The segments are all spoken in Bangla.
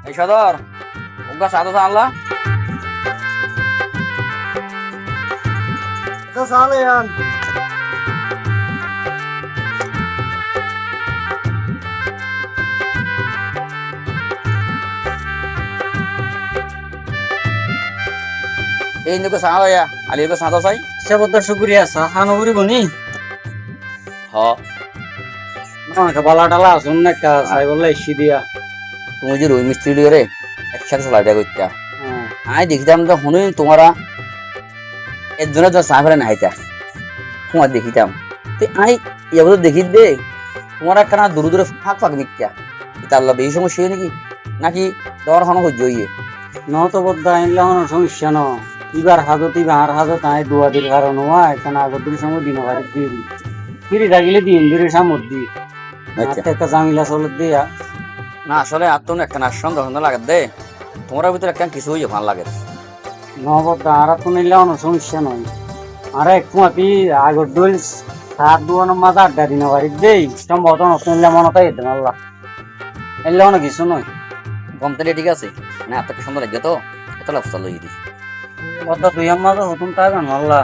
এই সদর ওগা সাদা আনলা তো সালে আন এই নিকে সাদা ইয়া আলি ওগা সাদা চাই সেবত শুকরিয়া সাহানো করি বনি হ না বালা ডালা শুন না কা সাই বলে ইসি দিয়া তুমি যে রুই মিস্ত্রি লিয়ে রে একসাথে চলাই দেয় কইতা হ্যাঁ আই দেখিতাম তো শুনুন তোমরা একজনের তো চা ফেলে নাইতা তোমার দেখিতাম তো আই এবার দেখি দে তোমার একখানা দূরে দূরে ফাঁক ফাঁক মিথ্যা তার লবে এই সমস্যা হয় নাকি নাকি দেওয়ার খানো হইজ ইয়ে ন তো বদ্দা আইনলে কোনো সমস্যা ন ইবার হাজত ইবার হাজত আই দুয়া দির কারণ হওয়া এখানে আগর দিন সময় দিন বাড়ি দিয়ে দি ফিরি থাকিলে দিন দিরে সামর দি আচ্ছা একটা জামিলা চলত দিয়া না আসলে আর তো একখানা সন্দেহ লাগে দে তোমার ভিতরে একখান কিছু হইয়ে ভালো লাগে ন বদ্দা আর তো নিলে কোনো সমস্যা নয় আর এক মাতি আগর দোল সাত দুয়ানোর মাঝে আড্ডা দিন বাড়ি দেই সম্ভবত নতুন নিলে মনে তাই দেন আল্লাহ এলে অনেক কিছু নয় গমতালে ঠিক আছে না এত সুন্দর লাগে তো এত লাফসা লই দি বদ্দা তুই আমার নতুন টাকান আল্লাহ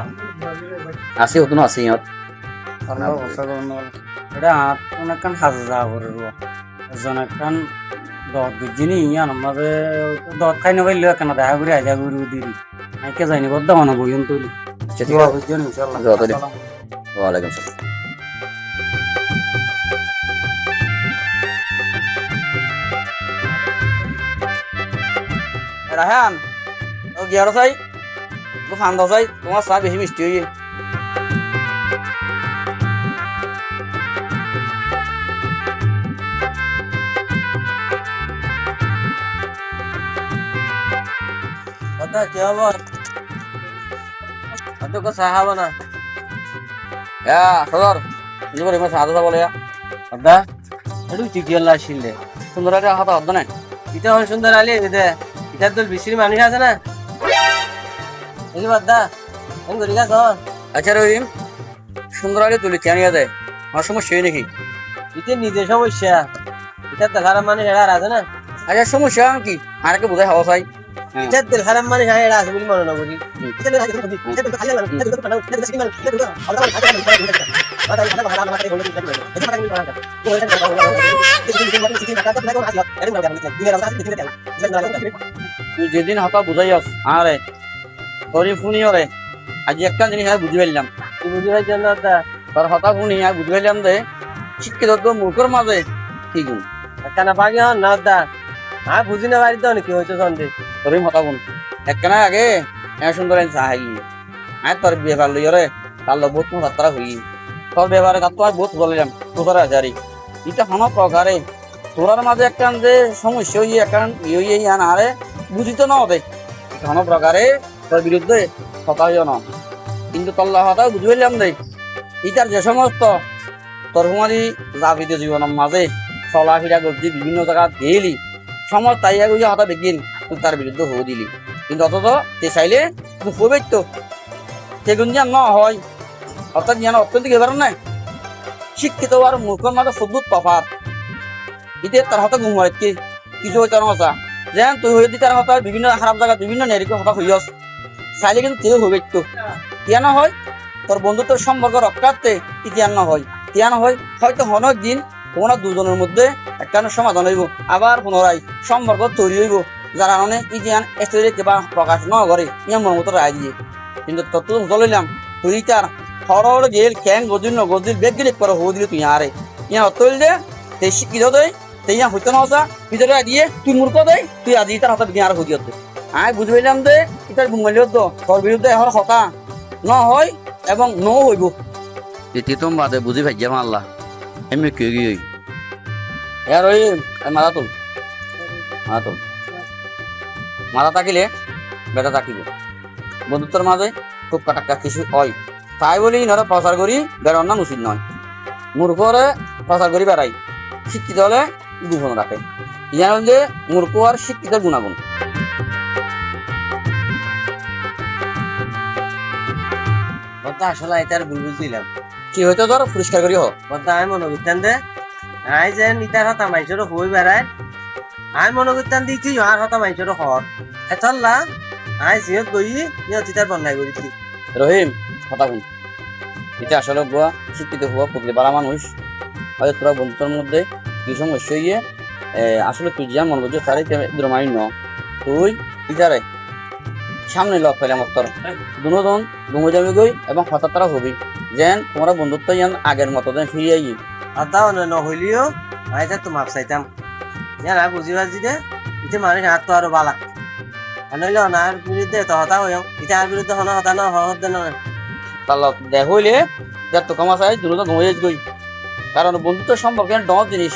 আসি হতো না আসি ইয়ত এটা হাত অনেকক্ষণ সাজা যাওয়া করে এজন একখান দত বুঝিনি ইয়ান আমাদের দত খাই নেবাইল কেন দেখা করে আজা করে দিদি কে যাইনি বদ্ধ মানে বইন তুলি আচ্ছা ঠিক আছে বুঝছেন ইনশাআল্লাহ যত দিন ওয়ালাইকুম সালাম রাহান ও গিয়ার চাই তো ফান্দা চাই তোমার চা বেশি মিষ্টি হইয়ে বদ্ধা কি খবর অত কো সাহাব না সদর জীবন এমন সাদা চা বলে বদ্ধা একটু চিকিয়াল্লা আসিলে সুন্দর একটা হাতা হতো না এটা অনেক সুন্দর আলি দে এটা তো বিশ্রী মানুষ আছে না এই বদ্ধা কোন করি গাছ আচ্ছা রহিম সুন্দর আগে তুলি চানিয়া দেয় আমার সমস্যা হয় নাকি এটা নিজের সমস্যা এটা তো খারাপ মানুষ এরা আছে না আচ্ছা সমস্যা কি আর কে বোঝায় হাওয়া চাই এটা তো খারাপ মানুষ এরা আছে বলে মনে না করি তুই যেদিন হাতা বুঝাই আস আরে তোরই ফোনই হলে আজ একটা জিনিস আর বুঝি পারলাম তুই বুঝি ভাই জন্য তোর হতা ফোনই আর বুঝি পারলাম যে শিক্ষিত তো মুখের মাঝে কি গুণ কানা পাগি হন না দা আর বুঝি না বাড়িতে অনেক কি হয়েছে সন্দেহ তোরই হতা গুণ একখানা আগে সুন্দর চাহাই আর তোর ব্যবহার লই রে তার লোক বহুত যাত্রা হই তোর ব্যবহারে তার তো আর বহুত বললাম তোর আজারি এটা কোনো প্রকারে তোরার মাঝে একখান যে সমস্যা হই একখান ইয়ে আন আরে বুঝিত না হবে কোনো প্রকারে তোর বিরুদ্ধে হতা হইও না কিন্তু তল্লা হতা বুঝি পারলাম দে ইটার যে সমস্ত তোর হুমারি জাবিত জীবনের মাঝে চলাফেরা করছি বিভিন্ন জায়গা গেলি সমস্ত তাই আগে হতা দেখিন তুই তার বিরুদ্ধে হয়ে দিলি কিন্তু অথচ তে চাইলে তুই হয়ে তো সেগুন যেন ন হয় অর্থাৎ যেন অর্থনৈতিক এবার নাই শিক্ষিত আর মূর্খর মাঝে সদ্যুত তফাত ইতে তার হতা ঘুমায় কি কিছু হইতে নচা যেন তুই হয়ে দি তার হতা বিভিন্ন খারাপ জায়গা বিভিন্ন নেরিকে হতা হইয়স চাইলে কিন্তু তেও হয়ে তো কেন হয় তোর বন্ধুত্বের সম্পর্ক রক্ষার্থে ইতিহান হয় তিয়ান হয় হয়তো অনেক দিন তোমরা দুজনের মধ্যে একটা সমাধান হইব আবার পুনরায় সম্পর্ক তৈরি হইব যারা অনেক ইতিহান স্থির কিবা প্রকাশ ন করে ইয়া মন মতো রায় দিয়ে কিন্তু তত বলিলাম তুই তার হরর গেল ক্যাং গজিল ন গজিল বেগ গেলে পরে হো দিলে তুই আরে ইয়া অতল দে সেই শিক্ষিত দেয় সেই ইয়া হইতো না ভিতরে দিয়ে তুই মূর্খ দেয় তুই আজি তার হাতে দিয়ে আর হদি হতে আমি বুঝি পাইলাম যে ইতার গুমাইল তো তোর বিরুদ্ধে এখন হতা ন হয় এবং ন হইব এটি তো বাদে বুঝি ভাই আল্লাহ এমনি কি গিয়ে ইয়ার ওই মাথা তুল মাথা তুল মাথা থাকিলে বেটা থাকিব বন্ধুত্বের মাঝে খুব কাটাক্কা কিছু হয় তাই বলি ইনারা প্রচার করি বেড়ার নাম উচিত নয় মূর্খরে প্রচার করি বেড়াই শিক্ষিত হলে গোপন রাখে ইয়ার হল যে মূর্খ আর শিক্ষিত গুণাগুণ আসলে এটার বুলবুল দিলাম কি হয়তো ধর পরিষ্কার করি হোক আমি মনে করতেন দে আই যেন ইটার হাতা মাইসেরও হই বেড়ায় আমি মনে করতাম দিচ্ছি আর হতা মাইসের হর চললা আই সিহত গই নিয়ে চিতার বন্যায় করেছি রহিম কথা শুন এটা আসলে বুয়া শিক্ষিত হওয়া প্রকৃতি বাড়া মানুষ হয়তো তোরা বন্ধুত্বের মধ্যে কি সমস্যা হইয়ে আসলে তুই যা মন করছিস তারাই দ্রমাই ন তুই ইজারে সামনে লক পেলে আমার তোর দুজন ঘুমে যাবি গই এবং হঠাৎ তারা হবি যেন তোমরা বন্ধুত্ব ইয়ান আগের মতো যেন ফিরিয়ে আই আর তাও নহলিও আইতা তো মাপ চাইতাম ইয়ার আর বুঝি পারছি যে ইতে মানুষ হাত তো আরো বালা আর নইলে অনার বিরুদ্ধে তো হতা হইম ইতে আর বিরুদ্ধে হনা হতা না হতে না তার দেখ হইলে যার তো কমা চাই দুজন ঘুমে যাই গই কারণ বন্ধুত্ব সম্পর্কে ডর জিনিস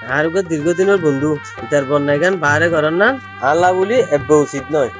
আর দীর্ঘদিনের বন্ধু ইতার বন্যায় গান বাইরে করার না আল্লাহ বলি এব্বে উচিত নয়